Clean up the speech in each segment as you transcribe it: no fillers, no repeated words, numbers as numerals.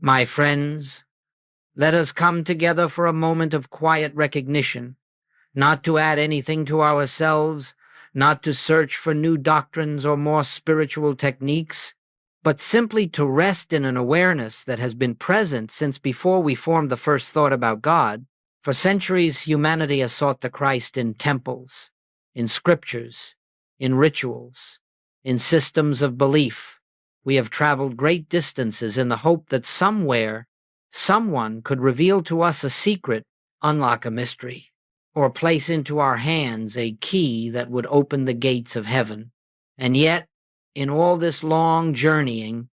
My friends, let us come together for a moment of quiet recognition, not to add anything to ourselves, not to search for new doctrines or more spiritual techniques, but simply to rest in an awareness that has been present since before we formed the first thought about God. For centuries, humanity has sought the Christ in temples, in scriptures, in rituals, in systems of belief. We have traveled great distances in the hope that somewhere, someone could reveal to us a secret, unlock a mystery, or place into our hands a key that would open the gates of heaven. And yet, in all this long journeying,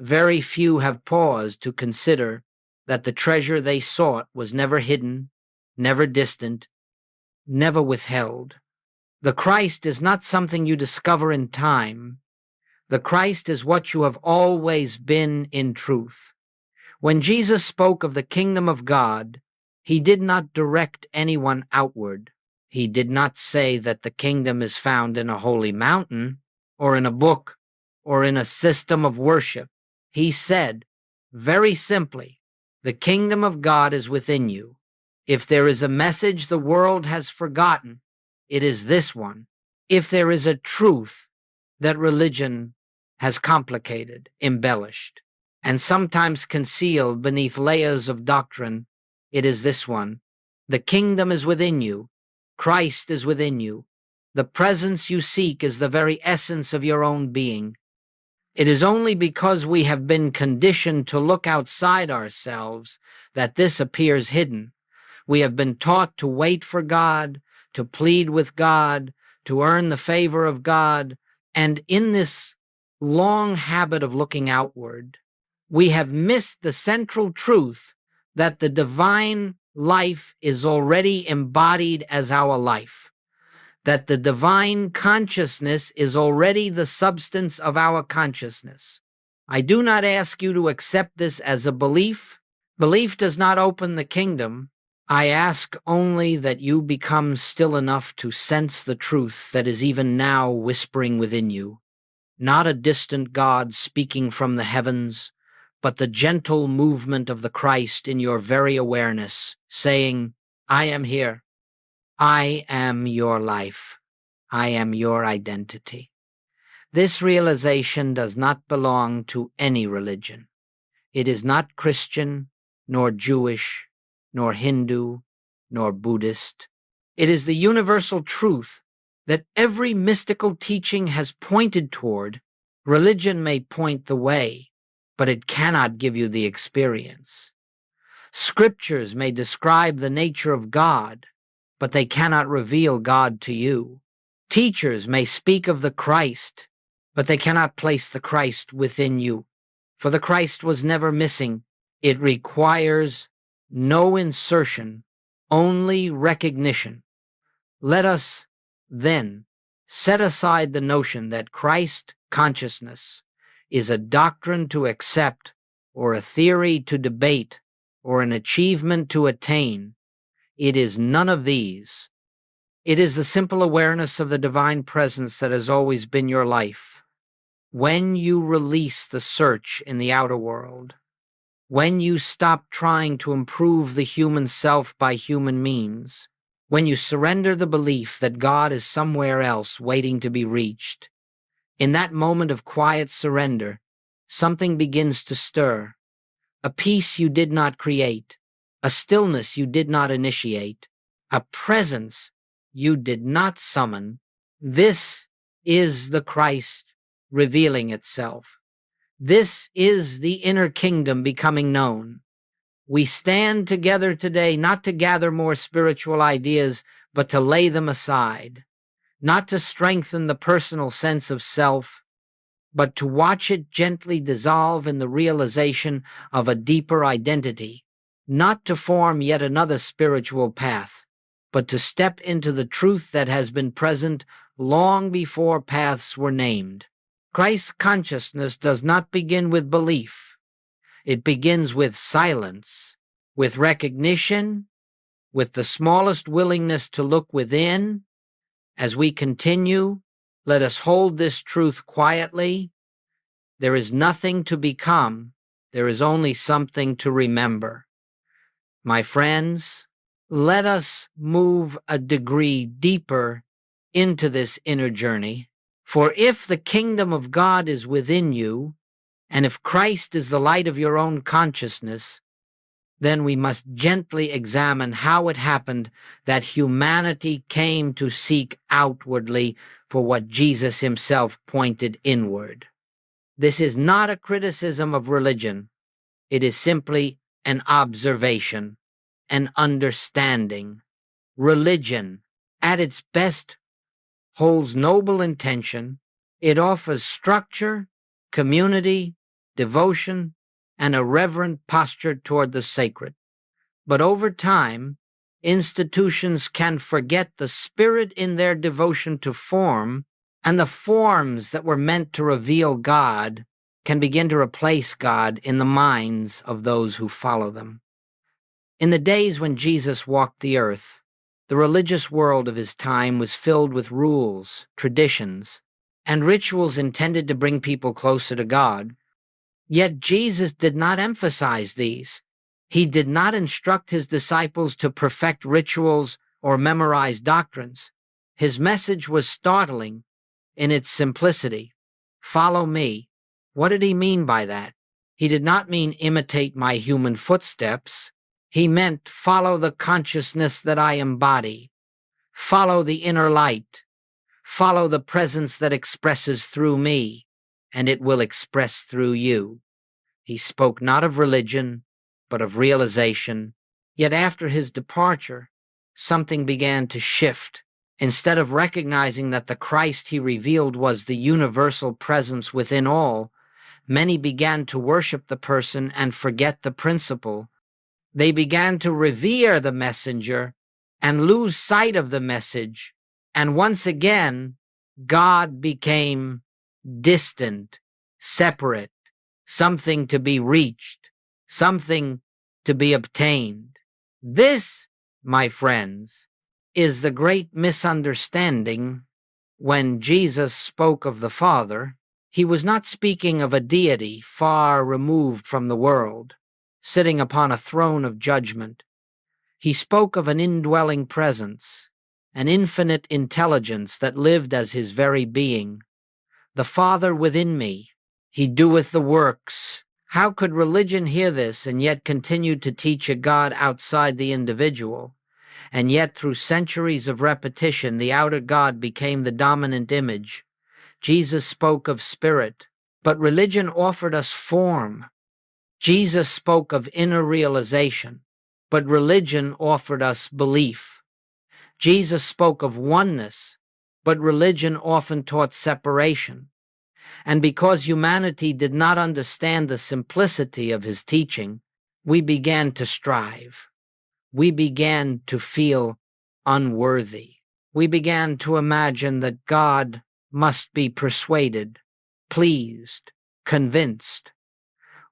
very few have paused to consider that the treasure they sought was never hidden, never distant, never withheld. The Christ is not something you discover in time. The Christ is what you have always been in truth. When Jesus spoke of the kingdom of God, he did not direct anyone outward. He did not say that the kingdom is found in a holy mountain, or in a book, or in a system of worship. He said, very simply, the kingdom of God is within you. If there is a message the world has forgotten, it is this one. If there is a truth that religion has complicated, embellished, and sometimes concealed beneath layers of doctrine, it is this one. The kingdom is within you. Christ is within you. The presence you seek is the very essence of your own being. It is only because we have been conditioned to look outside ourselves that this appears hidden. We have been taught to wait for God, to plead with God, to earn the favor of God, and in this long habit of looking outward, we have missed the central truth that the divine life is already embodied as our life, that the divine consciousness is already the substance of our consciousness. I do not ask you to accept this as a belief. Belief does not open the kingdom. I ask only that you become still enough to sense the truth that is even now whispering within you, not a distant God speaking from the heavens, but the gentle movement of the Christ in your very awareness, saying, I am here. I am your life. I am your identity. This realization does not belong to any religion. It is not Christian, nor Jewish, nor Hindu, nor Buddhist. It is the universal truth that every mystical teaching has pointed toward. Religion may point the way, but it cannot give you the experience. Scriptures may describe the nature of God, but they cannot reveal God to you. Teachers may speak of the Christ, but they cannot place the Christ within you. For the Christ was never missing. It requires no insertion, only recognition. Let us, then, set aside the notion that Christ consciousness is a doctrine to accept, or a theory to debate, or an achievement to attain. It is none of these. It is the simple awareness of the divine presence that has always been your life. When you release the search in the outer world, when you stop trying to improve the human self by human means, when you surrender the belief that God is somewhere else waiting to be reached, in that moment of quiet surrender, something begins to stir. A peace you did not create, a stillness you did not initiate, a presence you did not summon. This is the Christ revealing itself. This is the inner kingdom becoming known. We stand together today not to gather more spiritual ideas, but to lay them aside, not to strengthen the personal sense of self, but to watch it gently dissolve in the realization of a deeper identity, not to form yet another spiritual path, but to step into the truth that has been present long before paths were named. Christ's consciousness does not begin with belief. It begins with silence, with recognition, with the smallest willingness to look within. As we continue, let us hold this truth quietly. There is nothing to become, There is only something to remember. My friends, let us move a degree deeper into this inner journey. For if the kingdom of God is within you, and if Christ is the light of your own consciousness, then we must gently examine how it happened that humanity came to seek outwardly for what Jesus himself pointed inward. This is not a criticism of religion. It is simply an observation, an understanding. Religion, at its best, holds noble intention. It offers structure, community, devotion, and a reverent posture toward the sacred. But over time, institutions can forget the spirit in their devotion to form, and the forms that were meant to reveal God can begin to replace God in the minds of those who follow them. In the days when Jesus walked the earth, the religious world of his time was filled with rules, traditions, and rituals intended to bring people closer to God. Yet Jesus did not emphasize these. He did not instruct his disciples to perfect rituals or memorize doctrines. His message was startling in its simplicity. Follow me. What did he mean by that? He did not mean imitate my human footsteps. He meant follow the consciousness that I embody. Follow the inner light. Follow the presence that expresses through me, and it will express through you. He spoke not of religion, but of realization. Yet after his departure, something began to shift. Instead of recognizing that the Christ he revealed was the universal presence within all, many began to worship the person and forget the principle. They began to revere the messenger and lose sight of the message, and once again, God became distant, separate, something to be reached, something to be obtained. This, my friends, is the great misunderstanding. When Jesus spoke of the Father, he was not speaking of a deity far removed from the world, sitting upon a throne of judgment. He spoke of an indwelling presence, an infinite intelligence that lived as his very being. The Father within me, he doeth the works. How could religion hear this and yet continue to teach a God outside the individual? And yet through centuries of repetition, the outer God became the dominant image. Jesus spoke of spirit, but religion offered us form. Jesus spoke of inner realization, but religion offered us belief. Jesus spoke of oneness, but religion often taught separation. And because humanity did not understand the simplicity of his teaching, we began to strive. We began to feel unworthy. We began to imagine that God must be persuaded, pleased, convinced.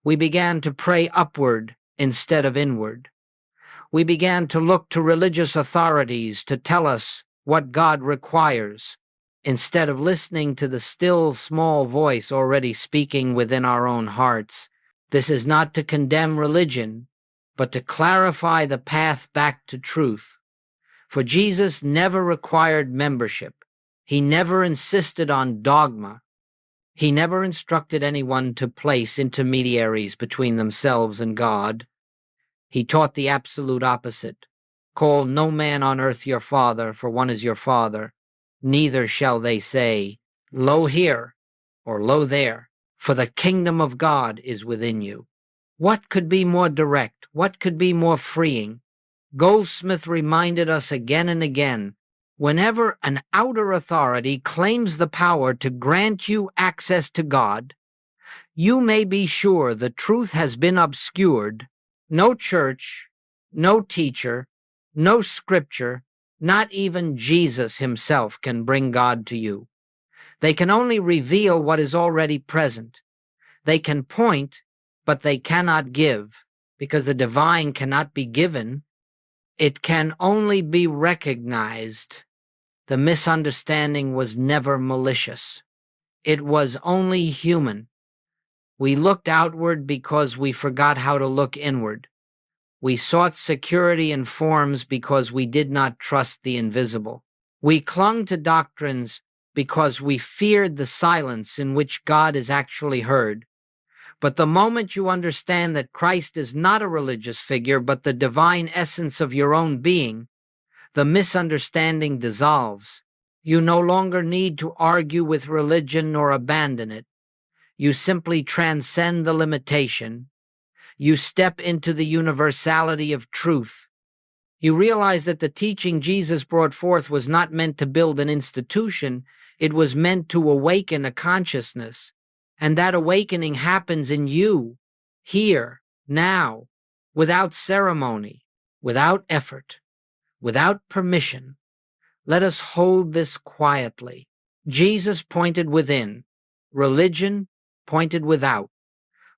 We began to pray upward instead of inward. We began to look to religious authorities to tell us what God requires, instead of listening to the still small voice already speaking within our own hearts. This is not to condemn religion, but to clarify the path back to truth. For Jesus never required membership. He never insisted on dogma. He never instructed anyone to place intermediaries between themselves and God. He taught the absolute opposite. Call no man on earth your father, for one is your Father. Neither shall they say, Lo here, or Lo there, for the kingdom of God is within you. What could be more direct? What could be more freeing? Goldsmith reminded us again and again, whenever an outer authority claims the power to grant you access to God, you may be sure the truth has been obscured. No church, no teacher, no scripture, not even Jesus himself can bring God to you. They can only reveal what is already present. They can point, but they cannot give, because the divine cannot be given. It can only be recognized. The misunderstanding was never malicious. It was only human. We looked outward because we forgot how to look inward. We sought security in forms because we did not trust the invisible. We clung to doctrines because we feared the silence in which God is actually heard. But the moment you understand that Christ is not a religious figure but the divine essence of your own being, the misunderstanding dissolves. You no longer need to argue with religion or abandon it. You simply transcend the limitation. You step into the universality of truth. You realize that the teaching Jesus brought forth was not meant to build an institution, it was meant to awaken a consciousness. And that awakening happens in you, here, now, without ceremony, without effort, without permission. Let us hold this quietly. Jesus pointed within, religion pointed without.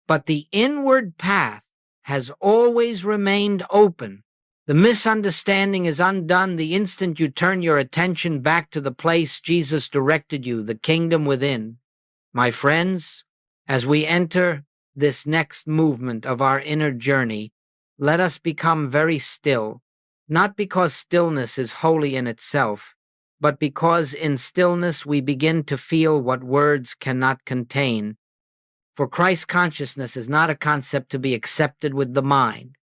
But the inward path has always remained open. The misunderstanding is undone the instant you turn your attention back to the place Jesus directed you, the kingdom within. My friends, as we enter this next movement of our inner journey, let us become very still, not because stillness is holy in itself, but because in stillness we begin to feel what words cannot contain. For Christ consciousness is not a concept to be accepted with the mind.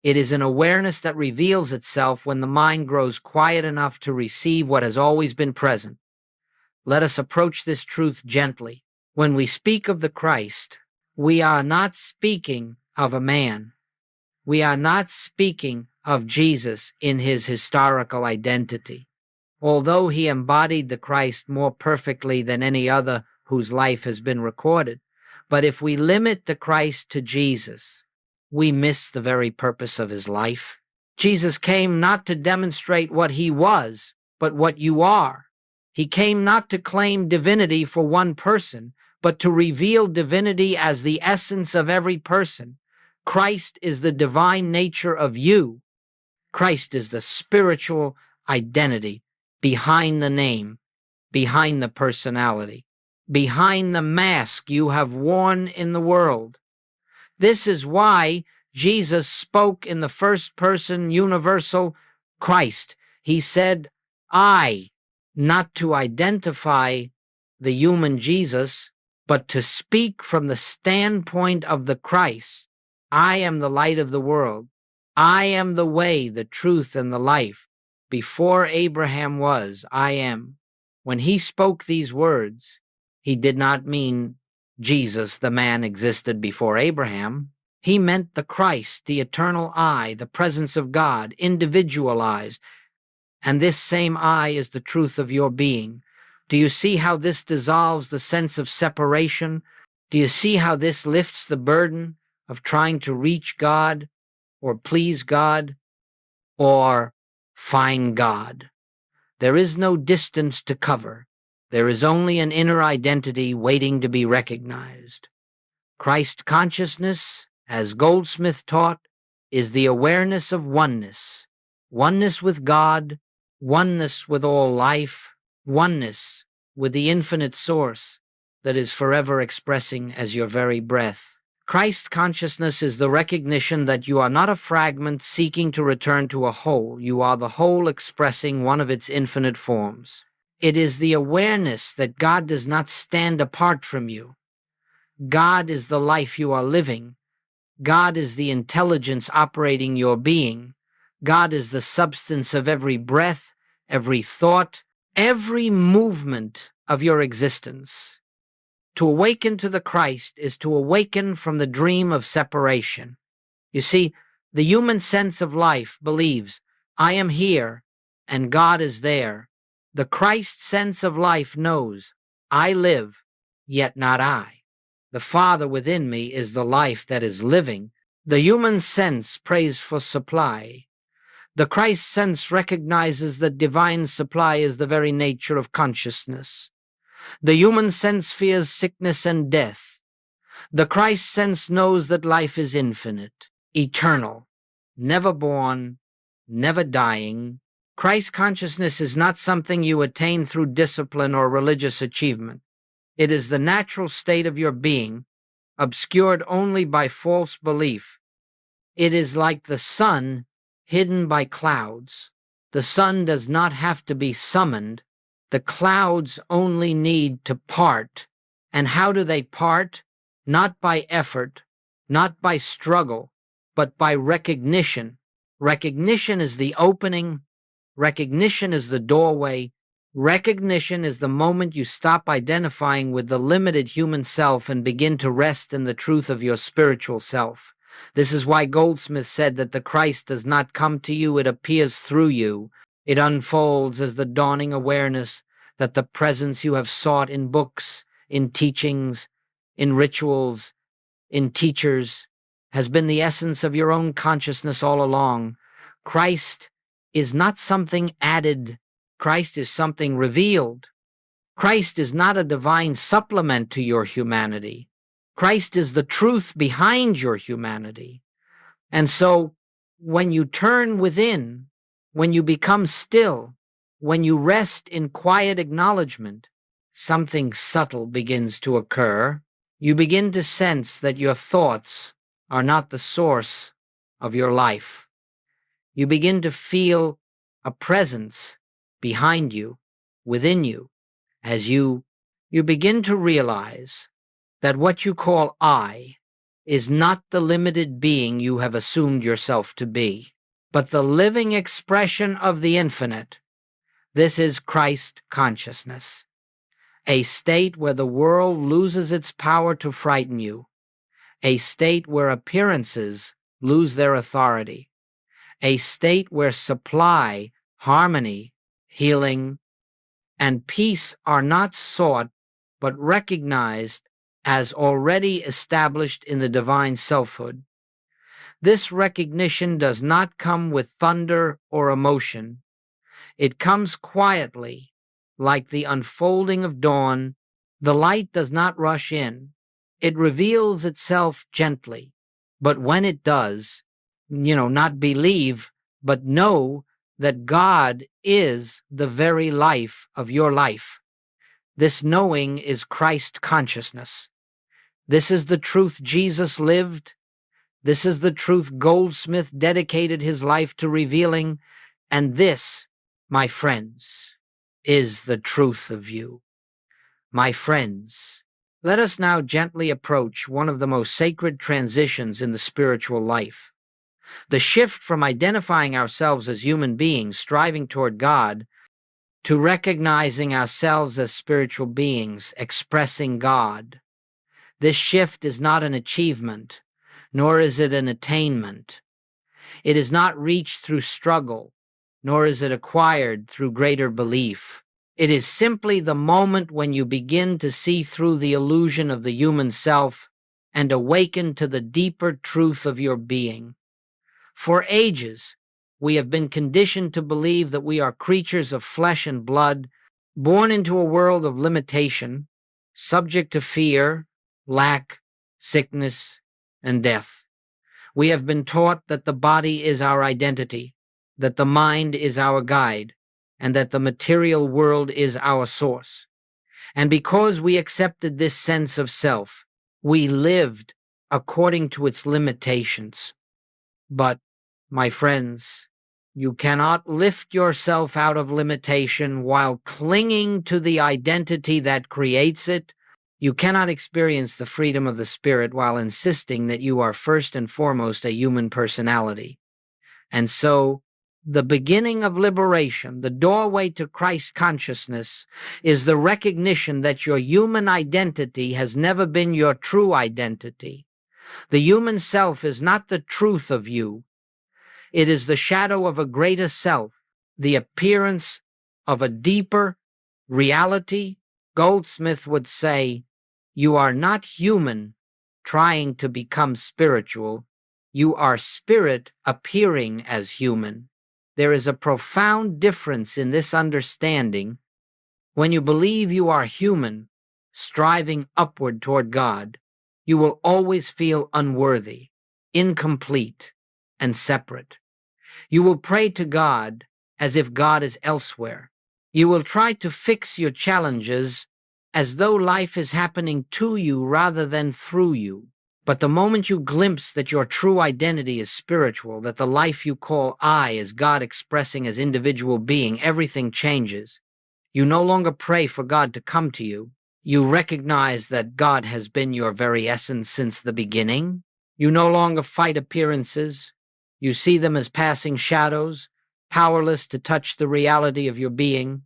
It is an awareness that reveals itself when the mind grows quiet enough to receive what has always been present. Let us approach this truth gently. When we speak of the Christ, we are not speaking of a man. We are not speaking of Jesus in his historical identity. Although he embodied the Christ more perfectly than any other whose life has been recorded, but if we limit the Christ to Jesus, we miss the very purpose of his life. Jesus came not to demonstrate what he was, but what you are. He came not to claim divinity for one person, but to reveal divinity as the essence of every person. Christ is the divine nature of you. Christ is the spiritual identity behind the name, behind the personality, behind the mask you have worn in the world. This is why Jesus spoke in the first person universal Christ. He said, I, not to identify the human Jesus, but to speak from the standpoint of the Christ. I am the light of the world. I am the way, the truth, and the life. Before Abraham was, I am. When he spoke these words, he did not mean Jesus, the man, existed before Abraham. He meant the Christ, the eternal I, the presence of God, individualized. And this same I is the truth of your being. Do you see how this dissolves the sense of separation? Do you see how this lifts the burden of trying to reach God or please God or find God? There is no distance to cover. There is only an inner identity waiting to be recognized. Christ consciousness, as Goldsmith taught, is the awareness of oneness. Oneness with God, oneness with all life, oneness with the infinite source that is forever expressing as your very breath. Christ consciousness is the recognition that you are not a fragment seeking to return to a whole. You are the whole expressing one of its infinite forms. It is the awareness that God does not stand apart from you. God is the life you are living. God is the intelligence operating your being. God is the substance of every breath, every thought, every movement of your existence. To awaken to the Christ is to awaken from the dream of separation. You see, the human sense of life believes, I am here and God is there. The Christ sense of life knows, I live, yet not I. The Father within me is the life that is living. The human sense prays for supply. The Christ sense recognizes that divine supply is the very nature of consciousness. The human sense fears sickness and death. The Christ sense knows that life is infinite, eternal, never born, never dying. Christ consciousness is not something you attain through discipline or religious achievement. It is the natural state of your being, obscured only by false belief. It is like the sun hidden by clouds. The sun does not have to be summoned. The clouds only need to part. And how do they part? Not by effort, not by struggle, but by recognition. Recognition is the opening. Recognition is the doorway. Recognition is the moment you stop identifying with the limited human self and begin to rest in the truth of your spiritual self. This is why Goldsmith said that the Christ does not come to you, it appears through you. It unfolds as the dawning awareness that the presence you have sought in books, in teachings, in rituals, in teachers, has been the essence of your own consciousness all along. Christ is not something added. Christ is something revealed. Christ is not a divine supplement to your humanity. Christ is the truth behind your humanity. And so when you turn within, when you become still, when you rest in quiet acknowledgement, something subtle begins to occur. You begin to sense that your thoughts are not the source of your life. You begin to feel a presence behind you, within you, as you begin to realize that what you call I is not the limited being you have assumed yourself to be, but the living expression of the infinite. This is Christ consciousness, a state where the world loses its power to frighten you, a state where appearances lose their authority, a state where supply, harmony, healing, and peace are not sought but recognized as already established in the divine selfhood. This recognition does not come with thunder or emotion. It comes quietly, like the unfolding of dawn. The light does not rush in. It reveals itself gently. But when it does, not believe, but know that God is the very life of your life. This knowing is Christ consciousness. This is the truth Jesus lived. This is the truth Goldsmith dedicated his life to revealing. And this, my friends, is the truth of you. My friends, let us now gently approach one of the most sacred transitions in the spiritual life. The shift from identifying ourselves as human beings striving toward God to recognizing ourselves as spiritual beings expressing God. This shift is not an achievement, nor is it an attainment. It is not reached through struggle, nor is it acquired through greater belief. It is simply the moment when you begin to see through the illusion of the human self and awaken to the deeper truth of your being. For ages, we have been conditioned to believe that we are creatures of flesh and blood, born into a world of limitation, subject to fear, lack, sickness, and death. We have been taught that the body is our identity, that the mind is our guide, and that the material world is our source. And because we accepted this sense of self, we lived according to its limitations. But, my friends, you cannot lift yourself out of limitation while clinging to the identity that creates it. You cannot experience the freedom of the spirit while insisting that you are first and foremost a human personality. And so, the beginning of liberation, the doorway to Christ consciousness, is the recognition that your human identity has never been your true identity. The human self is not the truth of you. It is the shadow of a greater self, the appearance of a deeper reality. Goldsmith would say, you are not human trying to become spiritual. You are spirit appearing as human. There is a profound difference in this understanding. When you believe you are human, striving upward toward God, you will always feel unworthy, incomplete, and separate. You will pray to God as if God is elsewhere. You will try to fix your challenges as though life is happening to you rather than through you. But the moment you glimpse that your true identity is spiritual, that the life you call I is God expressing as individual being, everything changes. You no longer pray for God to come to you. You recognize that God has been your very essence since the beginning. You no longer fight appearances. You see them as passing shadows, powerless to touch the reality of your being.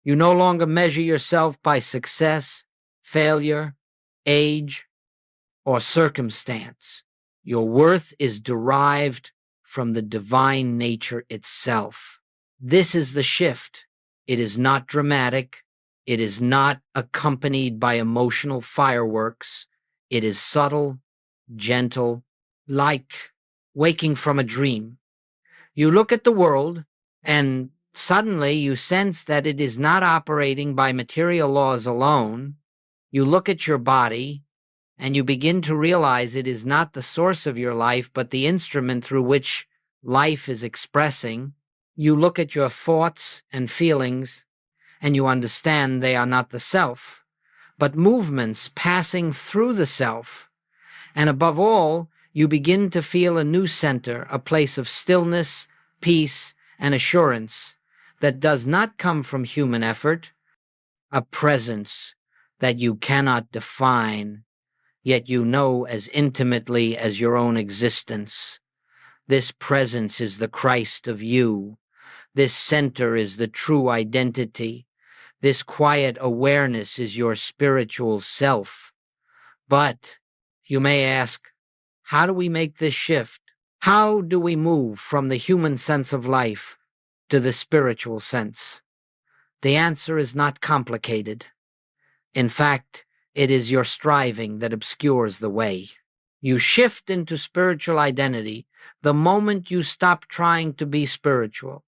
You no longer measure yourself by success, failure, age, or circumstance. Your worth is derived from the divine nature itself. This is the shift. It is not dramatic. It is not accompanied by emotional fireworks. It is subtle, gentle, like waking from a dream. You look at the world, and suddenly you sense that it is not operating by material laws alone. You look at your body, and you begin to realize it is not the source of your life, but the instrument through which life is expressing. You look at your thoughts and feelings, and you understand they are not the self, but movements passing through the self. And above all, you begin to feel a new center, a place of stillness, peace, and assurance that does not come from human effort, a presence that you cannot define, yet you know as intimately as your own existence. This presence is the Christ of you. This center is the true identity. This quiet awareness is your spiritual self. But you may ask, how do we make this shift? How do we move from the human sense of life to the spiritual sense? The answer is not complicated. In fact, it is your striving that obscures the way. You shift into spiritual identity the moment you stop trying to be spiritual,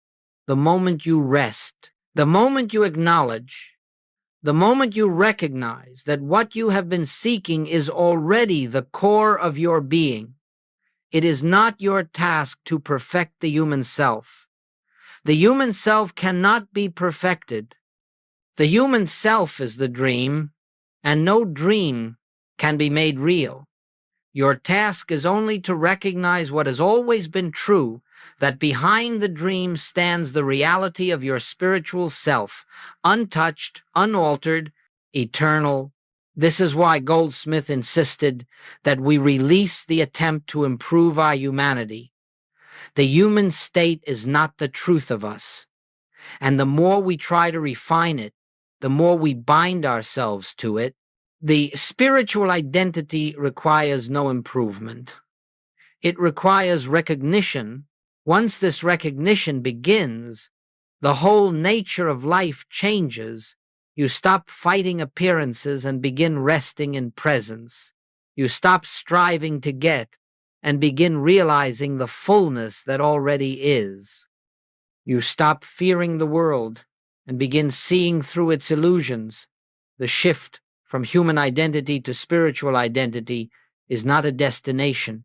the moment you rest, the moment you acknowledge, the moment you recognize that what you have been seeking is already the core of your being. It is not your task to perfect the human self. The human self cannot be perfected. The human self is the dream, and no dream can be made real. Your task is only to recognize what has always been true, that behind the dream stands the reality of your spiritual self, untouched, unaltered, eternal. This is why Goldsmith insisted that we release the attempt to improve our humanity. The human state is not the truth of us, and the more we try to refine it, the more we bind ourselves to it. The spiritual identity requires no improvement. It requires recognition. Once this recognition begins, the whole nature of life changes. You stop fighting appearances and begin resting in presence. You stop striving to get and begin realizing the fullness that already is. You stop fearing the world and begin seeing through its illusions. The shift from human identity to spiritual identity is not a destination.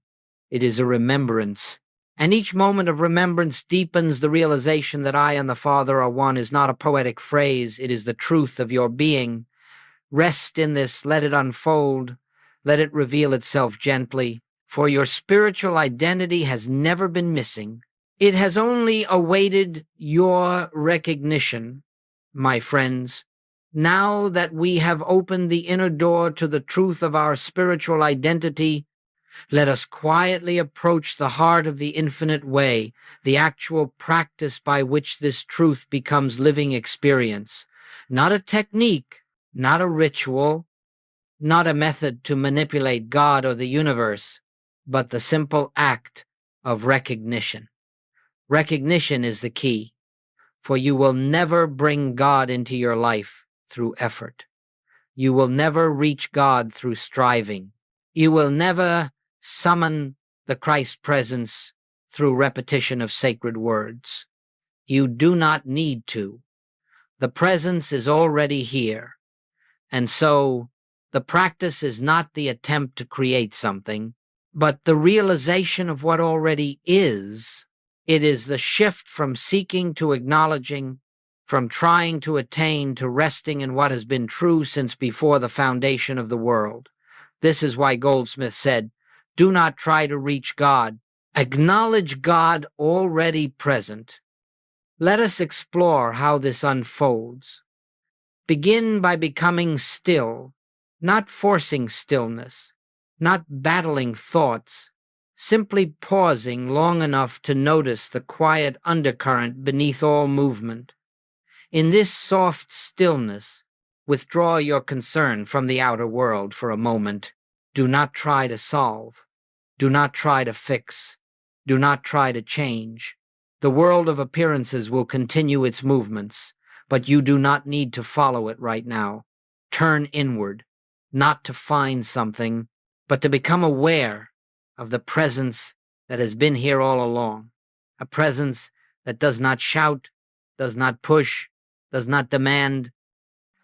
It is a remembrance. And each moment of remembrance deepens the realization that I and the Father are one is not a poetic phrase. It is the truth of your being. Rest in this. Let it unfold. Let it reveal itself gently. For your spiritual identity has never been missing. It has only awaited your recognition, my friends. Now that we have opened the inner door to the truth of our spiritual identity, let us quietly approach the heart of the infinite way, the actual practice by which this truth becomes living experience. Not a technique, not a ritual, not a method to manipulate God or the universe, but the simple act of recognition. Recognition is the key, for you will never bring God into your life through effort. You will never reach God through striving. You will never summon the Christ presence through repetition of sacred words. You do not need to. The presence is already here. And so the practice is not the attempt to create something, but the realization of what already is. It is the shift from seeking to acknowledging, from trying to attain to resting in what has been true since before the foundation of the world. This is why Goldsmith said, "Do not try to reach God. Acknowledge God already present." Let us explore how this unfolds. Begin by becoming still, not forcing stillness, not battling thoughts, simply pausing long enough to notice the quiet undercurrent beneath all movement. In this soft stillness, withdraw your concern from the outer world for a moment. Do not try to solve. Do not try to fix. Do not try to change. The world of appearances will continue its movements, but you do not need to follow it right now. Turn inward, not to find something, but to become aware of the presence that has been here all along. A presence that does not shout, does not push, does not demand.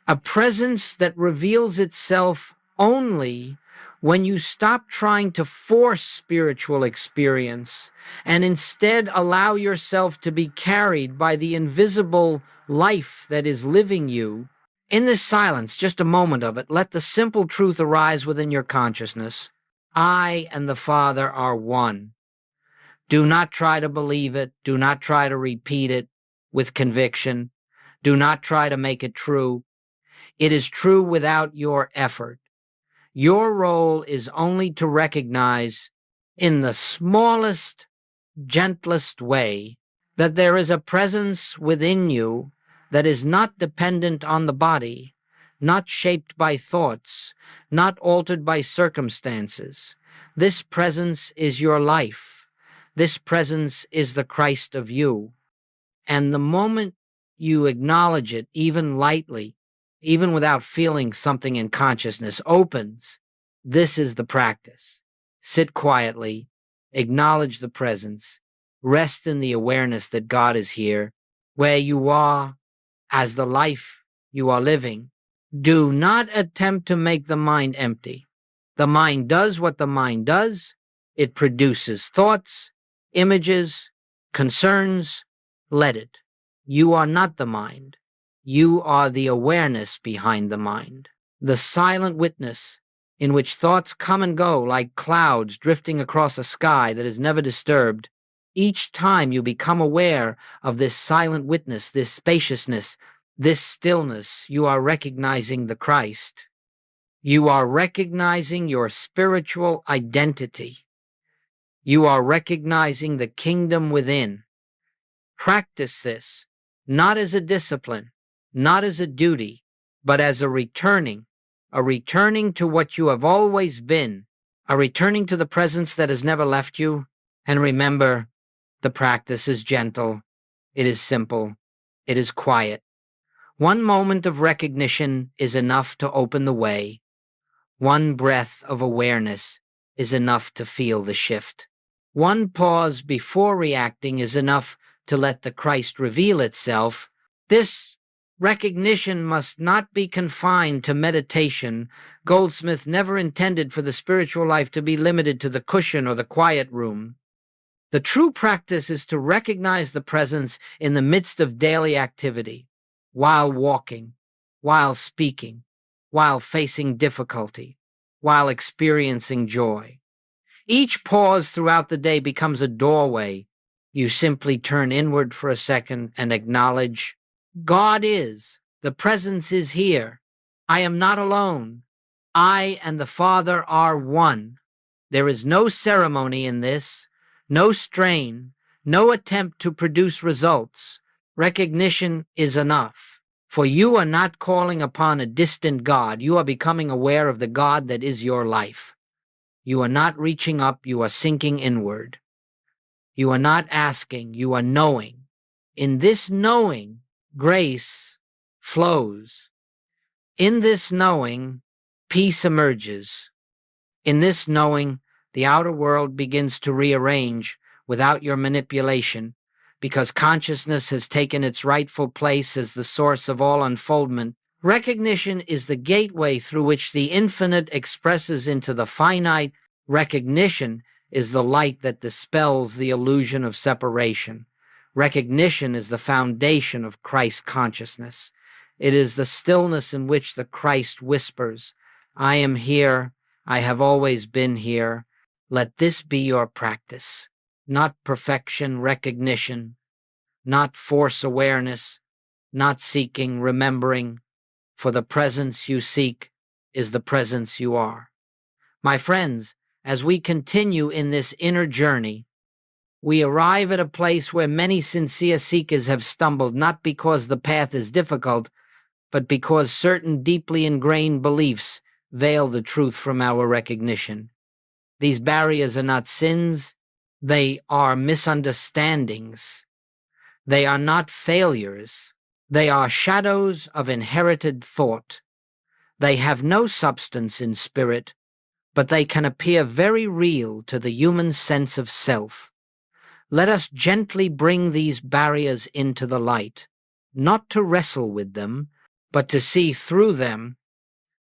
A presence that reveals itself only when you stop trying to force spiritual experience and instead allow yourself to be carried by the invisible life that is living you. In this silence, just a moment of it, let the simple truth arise within your consciousness. I and the Father are one. Do not try to believe it. Do not try to repeat it with conviction. Do not try to make it true. It is true without your effort. Your role is only to recognize in the smallest, gentlest way that there is a presence within you that is not dependent on the body, not shaped by thoughts, not altered by circumstances. This presence is your life. This presence is the Christ of you. And the moment you acknowledge it, even lightly, even without feeling something in consciousness, opens, this is the practice. Sit quietly, acknowledge the presence, rest in the awareness that God is here, where you are, as the life you are living. Do not attempt to make the mind empty. The mind does what the mind does. It produces thoughts, images, concerns. Let it. You are not the mind. You are the awareness behind the mind, the silent witness in which thoughts come and go like clouds drifting across a sky that is never disturbed. Each time you become aware of this silent witness, this spaciousness, this stillness, you are recognizing the Christ. You are recognizing your spiritual identity. You are recognizing the kingdom within. Practice this, not as a discipline, not as a duty, but as a returning to what you have always been, a returning to the presence that has never left you. And remember, the practice is gentle, it is simple, it is quiet. One moment of recognition is enough to open the way. One breath of awareness is enough to feel the shift. One pause before reacting is enough to let the Christ reveal itself. This recognition must not be confined to meditation. Goldsmith never intended for the spiritual life to be limited to the cushion or the quiet room. The true practice is to recognize the presence in the midst of daily activity, while walking, while speaking, while facing difficulty, while experiencing joy. Each pause throughout the day becomes a doorway. You simply turn inward for a second and acknowledge, God is, the presence is here. I am not alone. I and the Father are one. There is no ceremony in this, no strain, no attempt to produce results. Recognition is enough. For you are not calling upon a distant God. You are becoming aware of the God that is your life. You are not reaching up, you are sinking inward. You are not asking, you are knowing. In this knowing, grace flows. In this knowing, peace emerges. In this knowing, the outer world begins to rearrange without your manipulation, because consciousness has taken its rightful place as the source of all unfoldment. Recognition is the gateway through which the infinite expresses into the finite. Recognition is the light that dispels the illusion of separation. Recognition is the foundation of Christ consciousness. It is the stillness in which the Christ whispers, I am here, I have always been here. Let this be your practice. Not perfection, recognition, not force awareness, not seeking, remembering, for the presence you seek is the presence you are. My friends, as we continue in this inner journey, we arrive at a place where many sincere seekers have stumbled, not because the path is difficult, but because certain deeply ingrained beliefs veil the truth from our recognition. These barriers are not sins, they are misunderstandings. They are not failures. They are shadows of inherited thought. They have no substance in spirit, but they can appear very real to the human sense of self. Let us gently bring these barriers into the light, not to wrestle with them, but to see through them,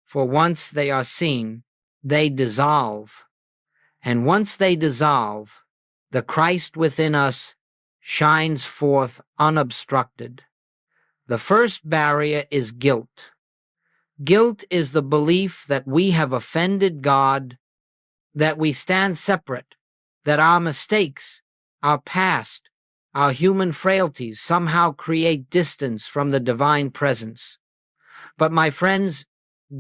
for once they are seen, they dissolve. And once they dissolve, the Christ within us shines forth unobstructed. The first barrier is guilt. Guilt is the belief that we have offended God, that we stand separate, that our mistakes, our past, our human frailties somehow create distance from the divine presence. But my friends,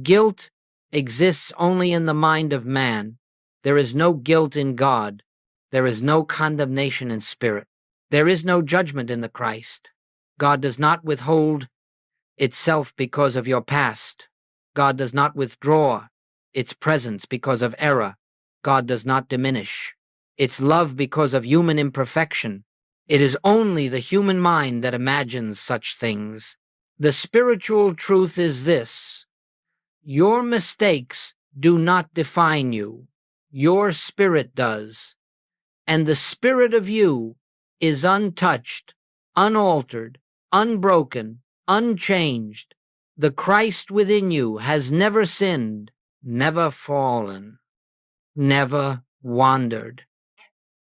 guilt exists only in the mind of man. There is no guilt in God. There is no condemnation in spirit. There is no judgment in the Christ. God does not withhold itself because of your past. God does not withdraw its presence because of error. God does not diminish its love because of human imperfection. It is only the human mind that imagines such things. The spiritual truth is this: your mistakes do not define you. Your spirit does. And the spirit of you is untouched, unaltered, unbroken, unchanged. The Christ within you has never sinned, never fallen, never wandered.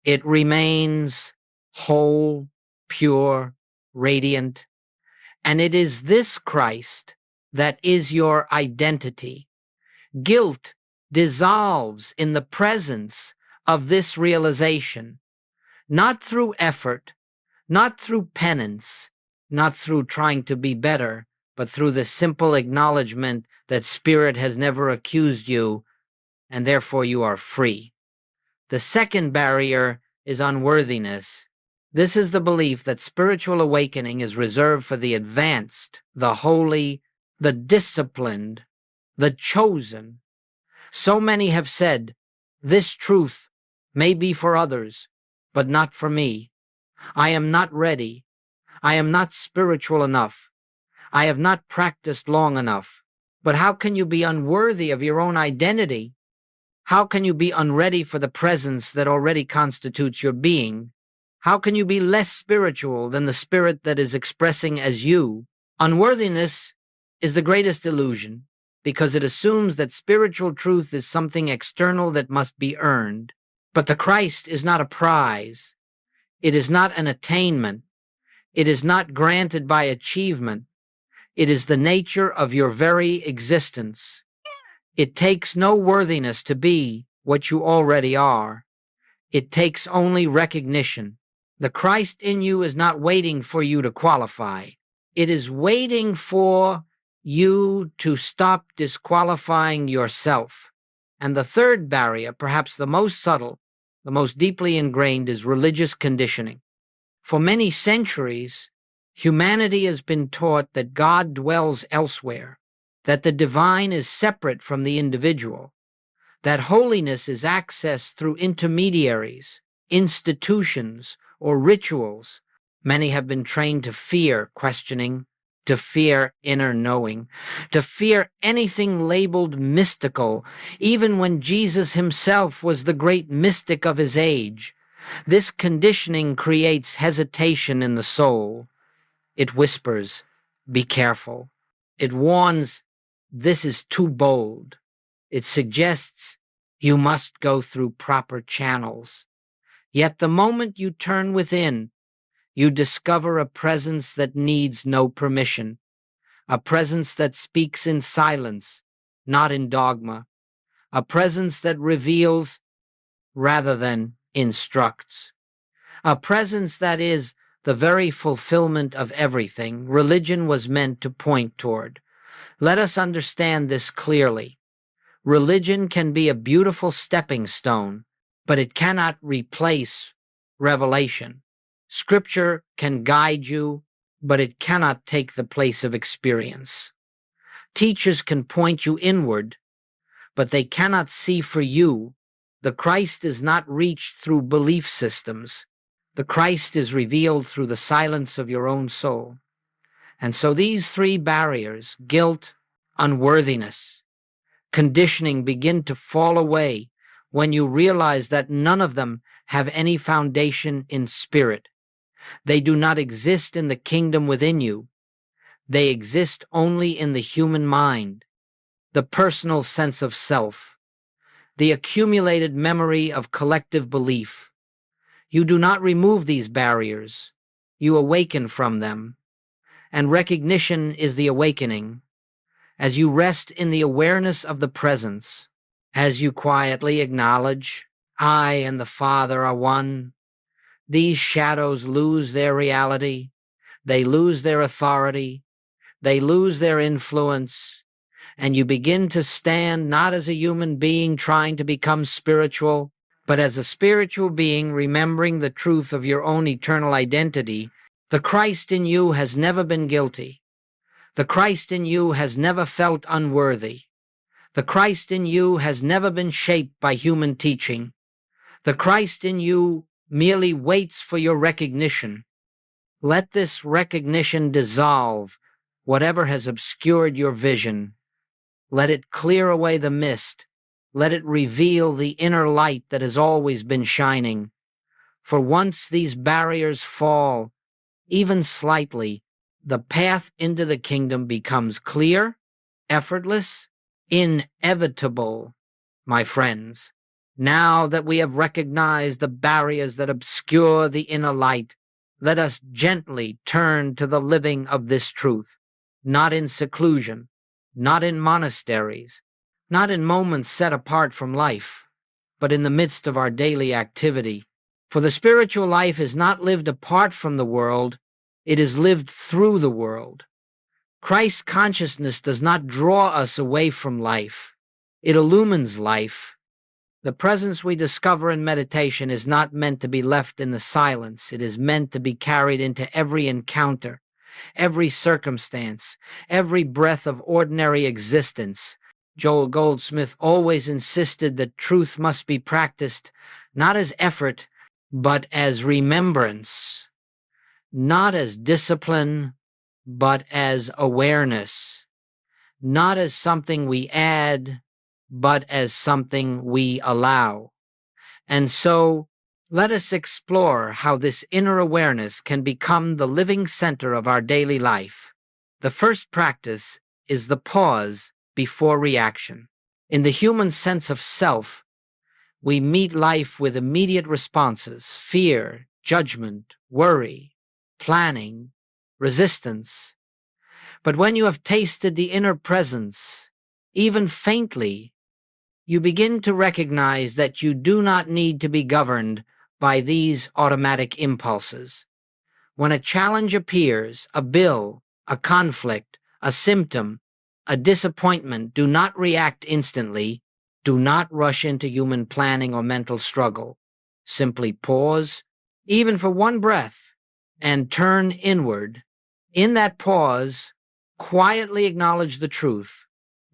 It remains whole, pure, radiant, and it is this Christ that is your identity. Guilt dissolves in the presence of this realization, not through effort, not through penance, not through trying to be better, but through the simple acknowledgement that spirit has never accused you, and therefore you are free. The second barrier is unworthiness. This is the belief that spiritual awakening is reserved for the advanced, the holy, the disciplined, the chosen. So many have said, this truth may be for others, but not for me. I am not ready. I am not spiritual enough. I have not practiced long enough. But how can you be unworthy of your own identity? How can you be unready for the presence that already constitutes your being? How can you be less spiritual than the spirit that is expressing as you? Unworthiness is the greatest illusion, because it assumes that spiritual truth is something external that must be earned. But the Christ is not a prize. It is not an attainment. It is not granted by achievement. It is the nature of your very existence. It takes no worthiness to be what you already are. It takes only recognition. The Christ in you is not waiting for you to qualify. It is waiting for you to stop disqualifying yourself. And the third barrier, perhaps the most subtle, the most deeply ingrained, is religious conditioning. For many centuries, humanity has been taught that God dwells elsewhere, that the divine is separate from the individual, that holiness is accessed through intermediaries, institutions, or rituals. Many have been trained to fear questioning, to fear inner knowing, to fear anything labeled mystical, even when Jesus himself was the great mystic of his age. This conditioning creates hesitation in the soul. It whispers, be careful. It warns, this is too bold. It suggests you must go through proper channels. Yet the moment you turn within, You discover a presence that needs no permission, a presence that speaks in silence, not in dogma, a presence that reveals rather than instructs, a presence that is the very fulfillment of everything religion was meant to point toward. Let us understand this clearly. Religion can be a beautiful stepping stone, but it cannot replace revelation. Scripture can guide you, but it cannot take the place of experience. Teachers can point you inward, but they cannot see for you. The Christ is not reached through belief systems. The Christ is revealed through the silence of your own soul. And so these three barriers, guilt, unworthiness, conditioning, begin to fall away when you realize that none of them have any foundation in spirit. They do not exist in the kingdom within you. They exist only in the human mind, the personal sense of self, the accumulated memory of collective belief. You do not remove these barriers. You awaken from them. And recognition is the awakening. As you rest in the awareness of the presence, as you quietly acknowledge, I and the Father are one, these shadows lose their reality. They lose their authority. They lose their influence. And you begin to stand not as a human being trying to become spiritual, but as a spiritual being remembering the truth of your own eternal identity. The Christ in you has never been guilty. The Christ in you has never felt unworthy. The Christ in you has never been shaped by human teaching. The Christ in you merely waits for your recognition. Let this recognition dissolve whatever has obscured your vision. Let it clear away the mist. Let it reveal the inner light that has always been shining. For once these barriers fall, even slightly, the path into the kingdom becomes clear, effortless, inevitable, my friends. Now that we have recognized the barriers that obscure the inner light, let us gently turn to the living of this truth, not in seclusion, not in monasteries, not in moments set apart from life, but in the midst of our daily activity. For the spiritual life is not lived apart from the world, it is lived through the world. Christ's consciousness does not draw us away from life. It illumines life. The presence we discover in meditation is not meant to be left in the silence. It is meant to be carried into every encounter, every circumstance, every breath of ordinary existence. Joel Goldsmith always insisted that truth must be practiced not as effort, but as remembrance, not as discipline, but as awareness, not as something we add, but as something we allow. And so let us explore how this inner awareness can become the living center of our daily life. The first practice is the pause before reaction. In the human sense of self, we meet life with immediate responses: fear, judgment, worry, planning, resistance. But when you have tasted the inner presence, even faintly, you begin to recognize that you do not need to be governed by these automatic impulses. When a challenge appears, a bill, a conflict, a symptom, a disappointment, do not react instantly. Do not rush into human planning or mental struggle. Simply pause, even for one breath, and turn inward. In that pause, quietly acknowledge the truth.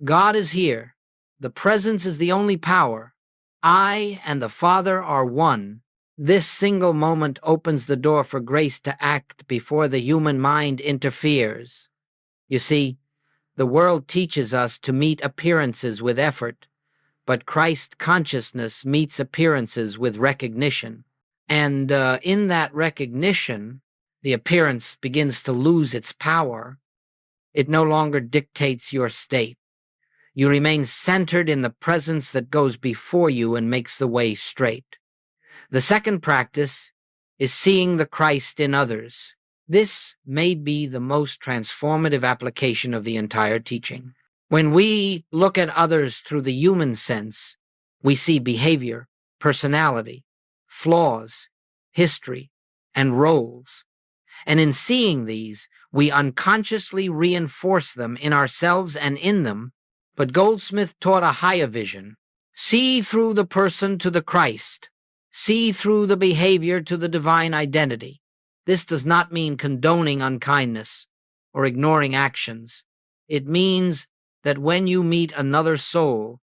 God is here. The presence is the only power. I and the Father are one. This single moment opens the door for grace to act before the human mind interferes. You see, the world teaches us to meet appearances with effort, but Christ consciousness meets appearances with recognition. And in that recognition, the appearance begins to lose its power. It no longer dictates your state. You remain centered in the presence that goes before you and makes the way straight. The second practice is seeing the Christ in others. This may be the most transformative application of the entire teaching. When we look at others through the human sense, we see behavior, personality, flaws, history, and roles. And in seeing these, we unconsciously reinforce them in ourselves and in them. But Goldsmith taught a higher vision. See through the person to the Christ. See through the behavior to the divine identity. This does not mean condoning unkindness or ignoring actions. It means that when you meet another soul,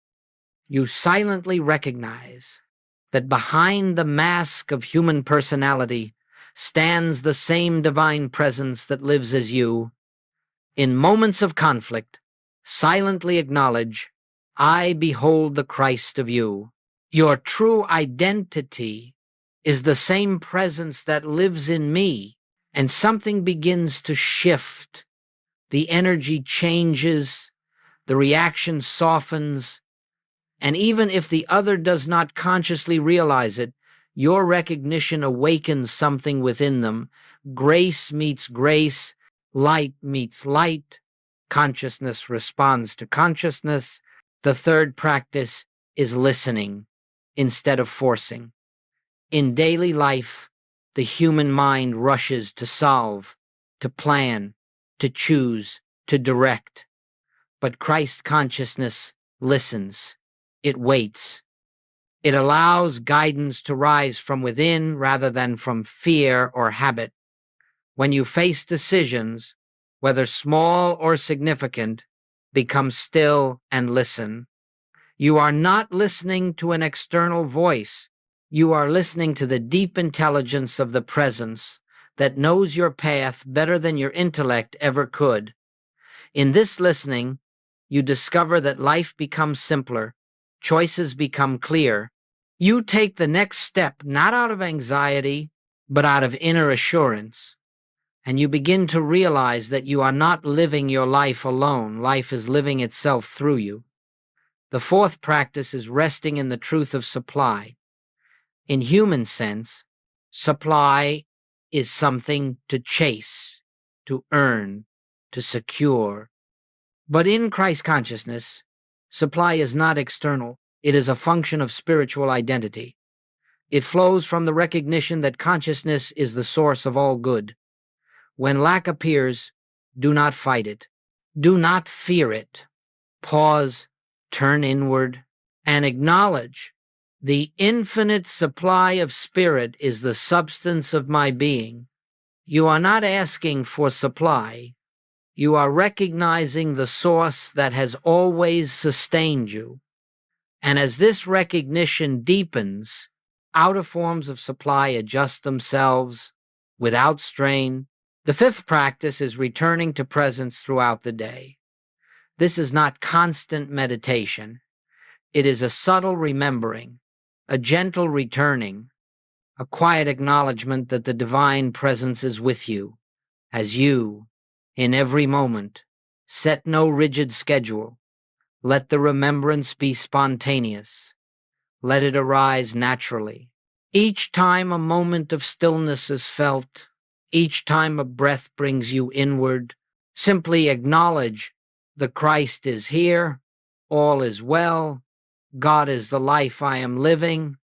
you silently recognize that behind the mask of human personality stands the same divine presence that lives as you. In moments of conflict, silently acknowledge, I behold the Christ of you. Your true identity is the same presence that lives in me, and something begins to shift. The energy changes, the reaction softens, and even if the other does not consciously realize it, your recognition awakens something within them. Grace meets grace, light meets light, consciousness responds to consciousness. The third practice is listening instead of forcing. In daily life, the human mind rushes to solve, to plan, to choose, to direct. But Christ consciousness listens. It waits. It allows guidance to rise from within rather than from fear or habit. When you face decisions, whether small or significant, become still and listen. You are not listening to an external voice. You are listening to the deep intelligence of the presence that knows your path better than your intellect ever could. In this listening, you discover that life becomes simpler, choices become clear. You take the next step not out of anxiety, but out of inner assurance. And you begin to realize that you are not living your life alone. Life is living itself through you. The fourth practice is resting in the truth of supply. In human sense, supply is something to chase, to earn, to secure. But in Christ consciousness, supply is not external. It is a function of spiritual identity. It flows from the recognition that consciousness is the source of all good. When lack appears, do not fight it. Do not fear it. Pause, turn inward, and acknowledge the infinite supply of spirit is the substance of my being. You are not asking for supply. You are recognizing the source that has always sustained you. And as this recognition deepens, outer forms of supply adjust themselves without strain. The fifth practice is returning to presence throughout the day. This is not constant meditation. It is a subtle remembering, a gentle returning, a quiet acknowledgement that the divine presence is with you, as you, in every moment, set no rigid schedule. Let the remembrance be spontaneous. Let it arise naturally. Each time a moment of stillness is felt, each time a breath brings you inward, simply acknowledge the Christ is here, all is well, God is the life I am living.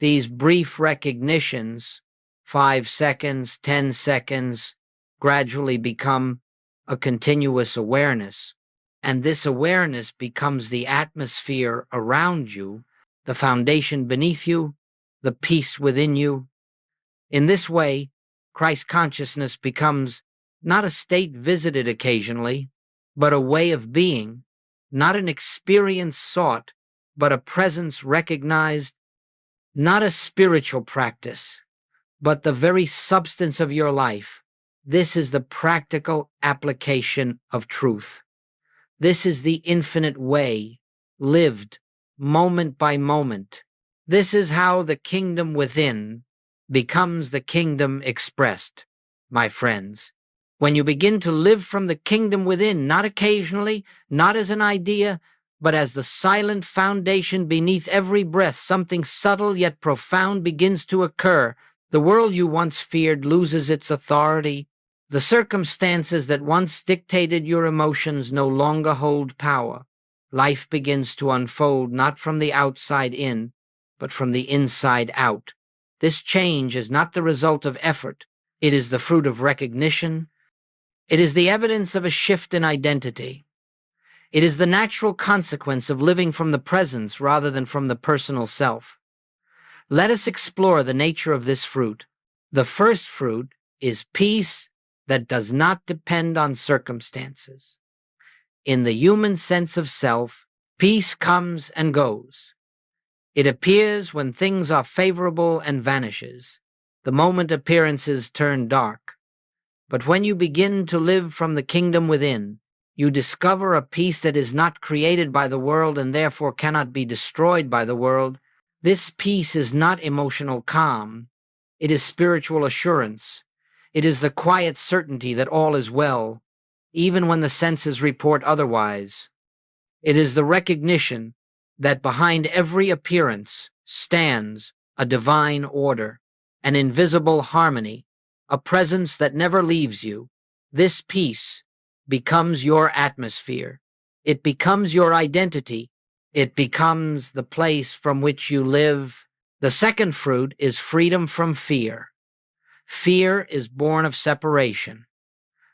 These brief recognitions, 5 seconds, 10 seconds, gradually become a continuous awareness. And this awareness becomes the atmosphere around you, the foundation beneath you, the peace within you. In this way, Christ consciousness becomes not a state visited occasionally, but a way of being, not an experience sought, but a presence recognized, not a spiritual practice, but the very substance of your life. This is the practical application of truth. This is the infinite way, lived moment by moment. This is how the kingdom within becomes the kingdom expressed, my friends. When you begin to live from the kingdom within, not occasionally, not as an idea, but as the silent foundation beneath every breath, something subtle yet profound begins to occur. The world you once feared loses its authority. The circumstances that once dictated your emotions no longer hold power. Life begins to unfold not from the outside in, but from the inside out. This change is not the result of effort. It is the fruit of recognition. It is the evidence of a shift in identity. It is the natural consequence of living from the presence rather than from the personal self. Let us explore the nature of this fruit. The first fruit is peace that does not depend on circumstances. In the human sense of self, peace comes and goes. It appears when things are favorable and vanishes, the moment appearances turn dark. But when you begin to live from the kingdom within, you discover a peace that is not created by the world and therefore cannot be destroyed by the world. This peace is not emotional calm. It is spiritual assurance. It is the quiet certainty that all is well, even when the senses report otherwise. It is the recognition that behind every appearance stands a divine order, an invisible harmony, a presence that never leaves you. This peace becomes your atmosphere. It becomes your identity. It becomes the place from which you live. The second fruit is freedom from fear. Fear is born of separation.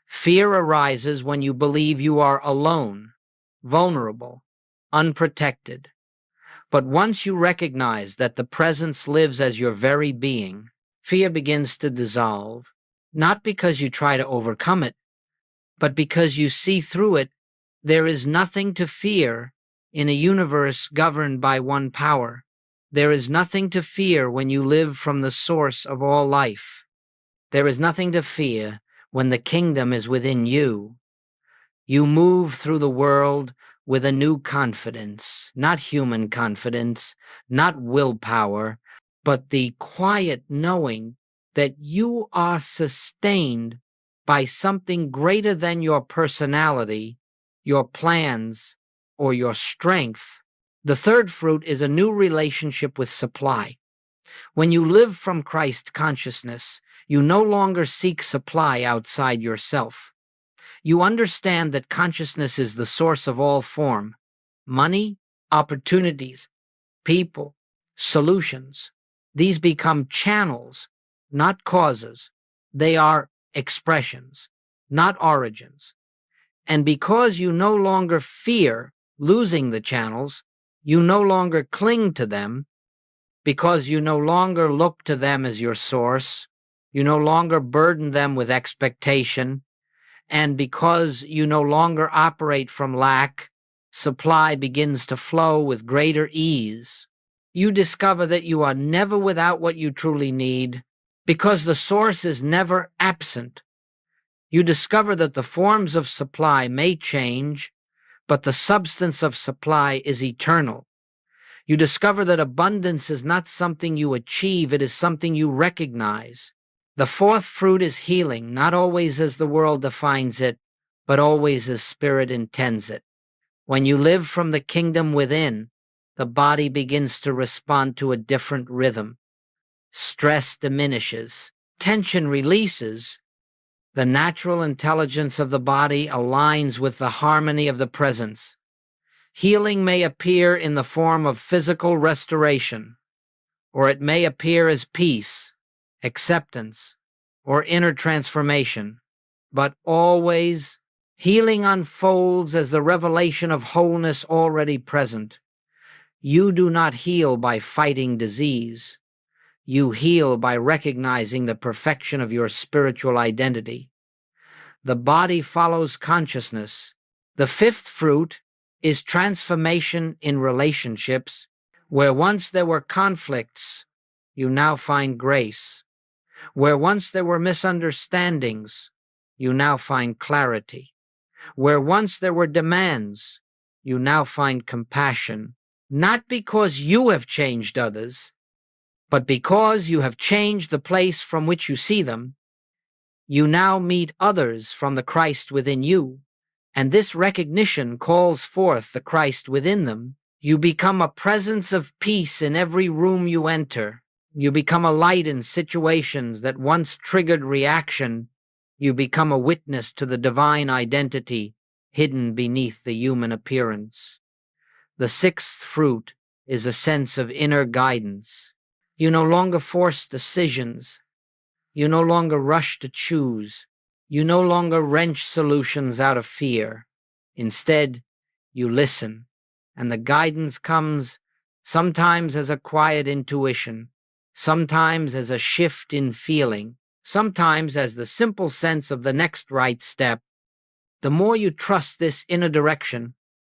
Fear arises when you believe you are alone, vulnerable, unprotected. But once you recognize that the presence lives as your very being, fear begins to dissolve, not because you try to overcome it, but because you see through it. There is nothing to fear in a universe governed by one power. There is nothing to fear when you live from the source of all life. There is nothing to fear when the kingdom is within you. You move through the world with a new confidence, not human confidence, not willpower, but the quiet knowing that you are sustained by something greater than your personality, your plans, or your strength. The third fruit is a new relationship with supply. When you live from Christ consciousness, you no longer seek supply outside yourself. You understand that consciousness is the source of all form: money, opportunities, people, solutions. These become channels, not causes. They are expressions, not origins. And because you no longer fear losing the channels, you no longer cling to them, because you no longer look to them as your source, you no longer burden them with expectation, and because you no longer operate from lack, supply begins to flow with greater ease. You discover that you are never without what you truly need, because the source is never absent. You discover that the forms of supply may change, but the substance of supply is eternal. You discover that abundance is not something you achieve, it is something you recognize. The fourth fruit is healing, not always as the world defines it, but always as Spirit intends it. When you live from the kingdom within, the body begins to respond to a different rhythm. Stress diminishes, tension releases. The natural intelligence of the body aligns with the harmony of the presence. Healing may appear in the form of physical restoration, or it may appear as peace, acceptance, or inner transformation, but always healing unfolds as the revelation of wholeness already present. You do not heal by fighting disease. You heal by recognizing the perfection of your spiritual identity. The body follows consciousness. The fifth fruit is transformation in relationships. Where once there were conflicts, you now find grace. Where once there were misunderstandings, you now find clarity. Where once there were demands, you now find compassion. Not because you have changed others, but because you have changed the place from which you see them. You now meet others from the Christ within you, and this recognition calls forth the Christ within them. You become a presence of peace in every room you enter. You become a light in situations that once triggered reaction. You become a witness to the divine identity hidden beneath the human appearance. The sixth fruit is a sense of inner guidance. You no longer force decisions. You no longer rush to choose. You no longer wrench solutions out of fear. Instead, you listen, and the guidance comes sometimes as a quiet intuition, sometimes as a shift in feeling, sometimes as the simple sense of the next right step. The more you trust this inner direction,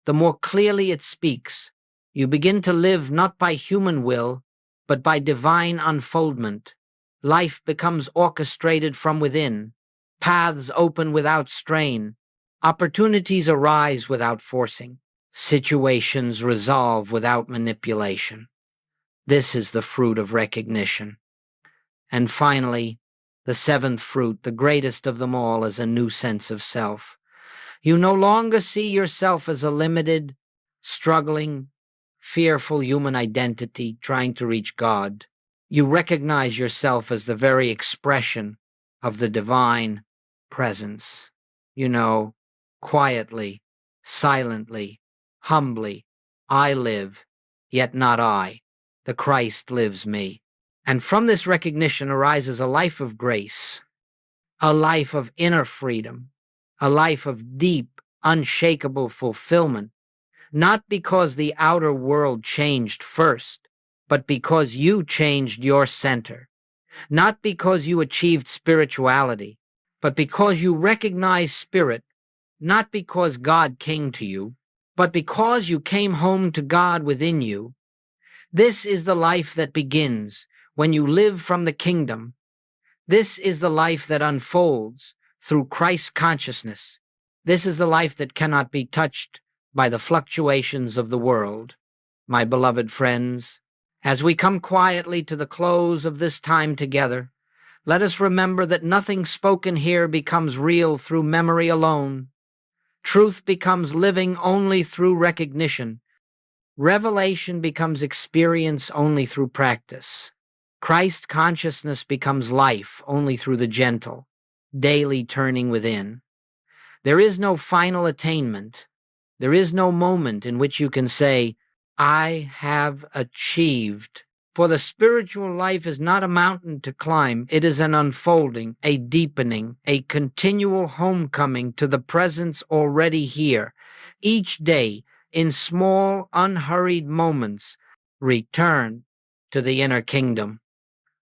the more clearly it speaks. You begin to live not by human will, but by divine unfoldment. Life becomes orchestrated from within. Paths open without strain. Opportunities arise without forcing. Situations resolve without manipulation. This is the fruit of recognition. And finally, the seventh fruit, the greatest of them all, is a new sense of self. You no longer see yourself as a limited, struggling, fearful human identity trying to reach God. You recognize yourself as the very expression of the divine presence. Quietly, silently, humbly, I live, yet not I. The Christ lives me. And from this recognition arises a life of grace, a life of inner freedom, a life of deep, unshakable fulfillment, not because the outer world changed first, but because you changed your center, not because you achieved spirituality, but because you recognized spirit, not because God came to you, but because you came home to God within you. This is the life that begins when you live from the kingdom. This is the life that unfolds through Christ's consciousness. This is the life that cannot be touched by the fluctuations of the world. My beloved friends, as we come quietly to the close of this time together, let us remember that nothing spoken here becomes real through memory alone. Truth becomes living only through recognition. Revelation becomes experience only through practice. Christ consciousness becomes life only through the gentle, daily turning within. There is no final attainment. There is no moment in which you can say, I have achieved. For the spiritual life is not a mountain to climb. It is an unfolding, a deepening, a continual homecoming to the presence already here. Each day, in small, unhurried moments, return to the inner kingdom.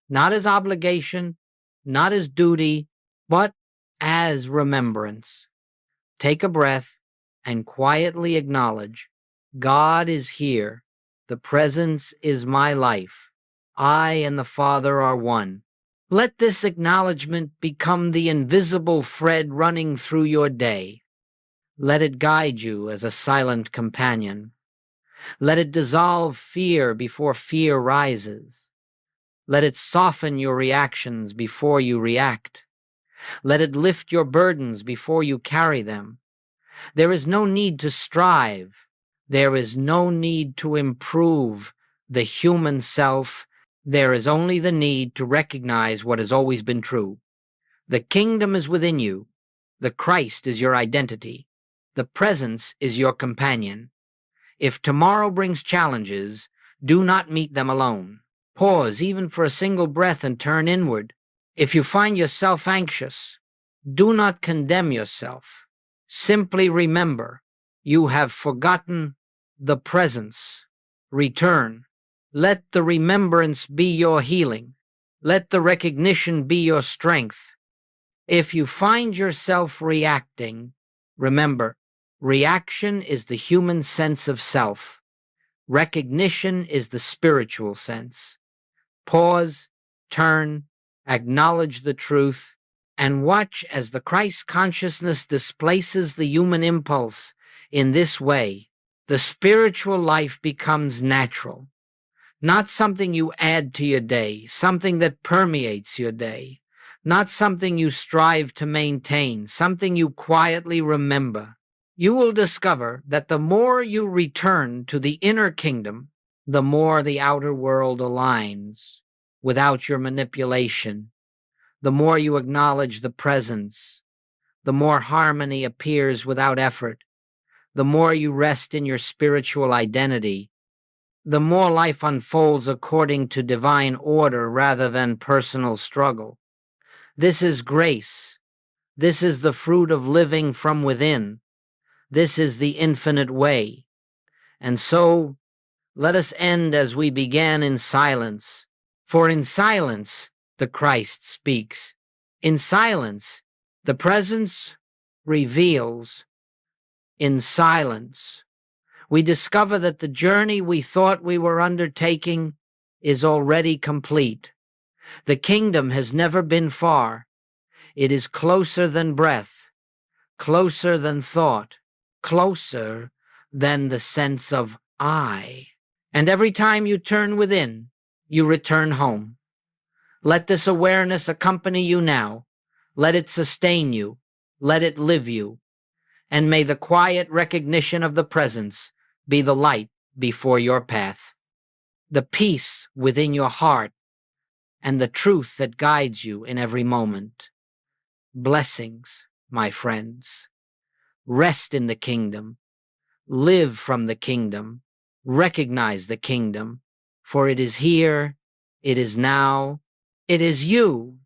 Not as obligation, not as duty, but as remembrance. Take a breath and quietly acknowledge, God is here. The presence is my life. I and the Father are one. Let this acknowledgement become the invisible thread running through your day. Let it guide you as a silent companion. Let it dissolve fear before fear rises. Let it soften your reactions before you react. Let it lift your burdens before you carry them. There is no need to strive. There is no need to improve the human self. There is only the need to recognize what has always been true. The kingdom is within you. The Christ is your identity. The presence is your companion. If tomorrow brings challenges, do not meet them alone. Pause even for a single breath and turn inward. If you find yourself anxious, do not condemn yourself. Simply remember, you have forgotten the presence. Return. Let the remembrance be your healing. Let the recognition be your strength. If you find yourself reacting, remember, reaction is the human sense of self. Recognition is the spiritual sense. Pause, turn, acknowledge the truth, and watch as the Christ consciousness displaces the human impulse. In this way, the spiritual life becomes natural, not something you add to your day, something that permeates your day, not something you strive to maintain, something you quietly remember. You will discover that the more you return to the inner kingdom, the more the outer world aligns without your manipulation. The more you acknowledge the presence, the more harmony appears without effort. The more you rest in your spiritual identity, the more life unfolds according to divine order rather than personal struggle. This is grace. This is the fruit of living from within. This is the infinite way. And so, let us end as we began, in silence. For in silence, the Christ speaks. In silence, the presence reveals. In silence, we discover that the journey we thought we were undertaking is already complete. The kingdom has never been far. It is closer than breath, closer than thought, closer than the sense of I. And every time you turn within, you return home. Let this awareness accompany you now. Let it sustain you. Let it live you. And may the quiet recognition of the presence be the light before your path, the peace within your heart, and the truth that guides you in every moment. Blessings, my friends. Rest in the kingdom. Live from the kingdom. Recognize the kingdom, for it is here, it is now, it is you